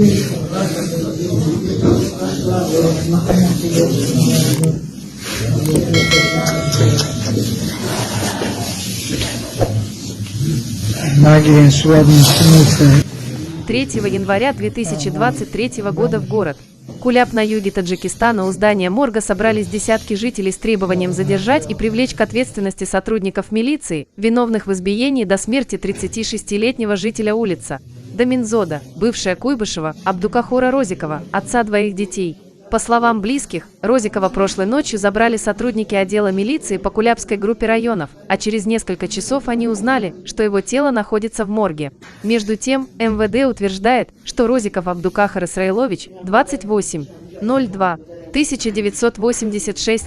Магия свадьбы. 3 января 2023 года в город Куляб на юге Таджикистана у здания морга собрались десятки жителей с требованием задержать и привлечь к ответственности сотрудников милиции, виновных в избиении до смерти 36-летнего жителя улицы Даминзода, бывшая Куйбышева, Абдукахора Розикова, отца двоих детей. По словам близких, Розикова прошлой ночью забрали сотрудники отдела милиции по Кулябской группе районов, а через несколько часов они узнали, что его тело находится в морге. Между тем, МВД утверждает, что Розиков Абдукахар Исраилович, 28.02.1986,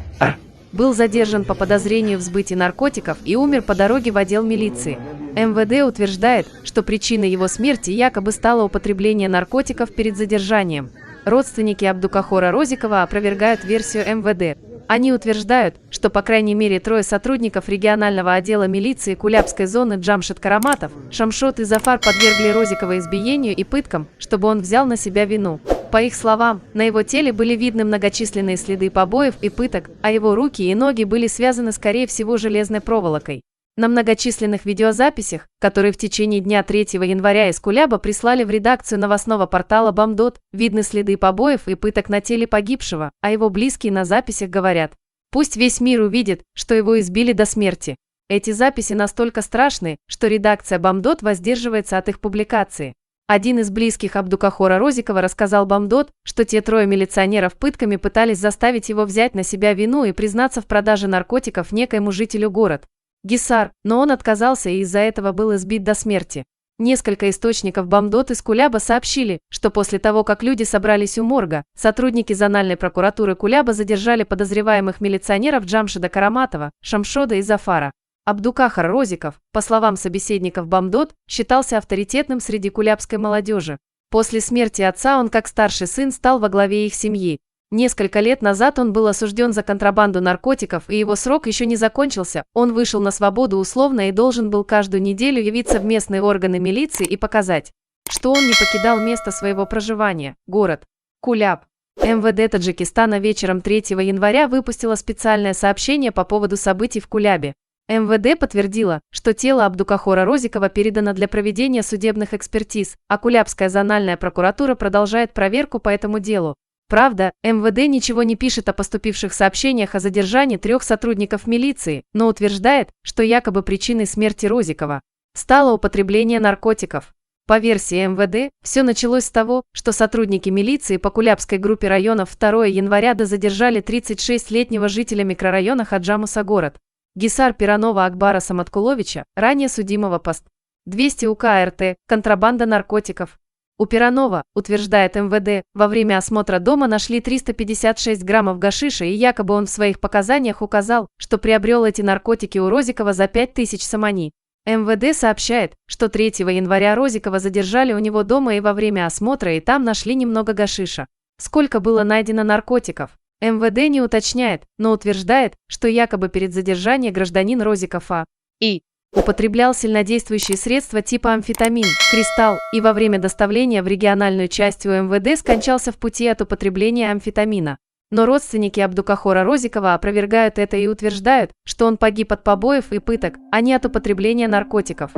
был задержан по подозрению в сбытии наркотиков и умер по дороге в отдел милиции. МВД утверждает, что причиной его смерти якобы стало употребление наркотиков перед задержанием. Родственники Абдукахора Розикова опровергают версию МВД. Они утверждают, что по крайней мере 3 сотрудников регионального отдела милиции Кулябской зоны Джамшид Караматов, Шамшот и Зафар подвергли Розикова избиению и пыткам, чтобы он взял на себя вину. По их словам, на его теле были видны многочисленные следы побоев и пыток, а его руки и ноги были связаны, скорее всего, железной проволокой. На многочисленных видеозаписях, которые в течение дня 3 января из Куляба прислали в редакцию новостного портала Бамдот, видны следы побоев и пыток на теле погибшего, а его близкие на записях говорят: «Пусть весь мир увидит, что его избили до смерти». Эти записи настолько страшны, что редакция Бамдот воздерживается от их публикации. Один из близких Абдукахора Розикова рассказал Бамдот, что те 3 милиционеров пытками пытались заставить его взять на себя вину и признаться в продаже наркотиков некоему жителю города Гисар, но он отказался и из-за этого был избит до смерти. Несколько источников Бамдот из Куляба сообщили, что после того, как люди собрались у морга, сотрудники зональной прокуратуры Куляба задержали подозреваемых милиционеров Джамшида Караматова, Шамшода и Зафара. Абдукахар Розиков, по словам собеседников Бамдот, считался авторитетным среди кулябской молодежи. После смерти отца он, как старший сын, стал во главе их семьи. Несколько лет назад он был осужден за контрабанду наркотиков, и его срок еще не закончился. Он вышел на свободу условно и должен был каждую неделю явиться в местные органы милиции и показать, что он не покидал место своего проживания, город Куляб. МВД Таджикистана вечером 3 января выпустило специальное сообщение по поводу событий в Кулябе. МВД подтвердило, что тело Абдукахора Розикова передано для проведения судебных экспертиз, а Кулябская зональная прокуратура продолжает проверку по этому делу. Правда, МВД ничего не пишет о поступивших сообщениях о задержании 3 сотрудников милиции, но утверждает, что якобы причиной смерти Розикова стало употребление наркотиков. По версии МВД, все началось с того, что сотрудники милиции по Кулябской группе районов 2 января задержали 36-летнего жителя микрорайона Хаджамуса город Гисар Пиранова Акбара Саматкуловича, ранее судимого по ст. 200 УК РТ, контрабанда наркотиков. У Пиранова, утверждает МВД, во время осмотра дома нашли 356 граммов гашиша, и якобы он в своих показаниях указал, что приобрел эти наркотики у Розикова за 5000 самани. МВД сообщает, что 3 января Розикова задержали у него дома и во время осмотра, и там нашли немного гашиша. Сколько было найдено наркотиков, МВД не уточняет, но утверждает, что якобы перед задержанием гражданин Розиков А.И. употреблял сильнодействующие средства типа амфетамин, кристалл, и во время доставления в региональную часть у МВД скончался в пути от употребления амфетамина. Но родственники Абдукахора Розикова опровергают это и утверждают, что он погиб от побоев и пыток, а не от употребления наркотиков.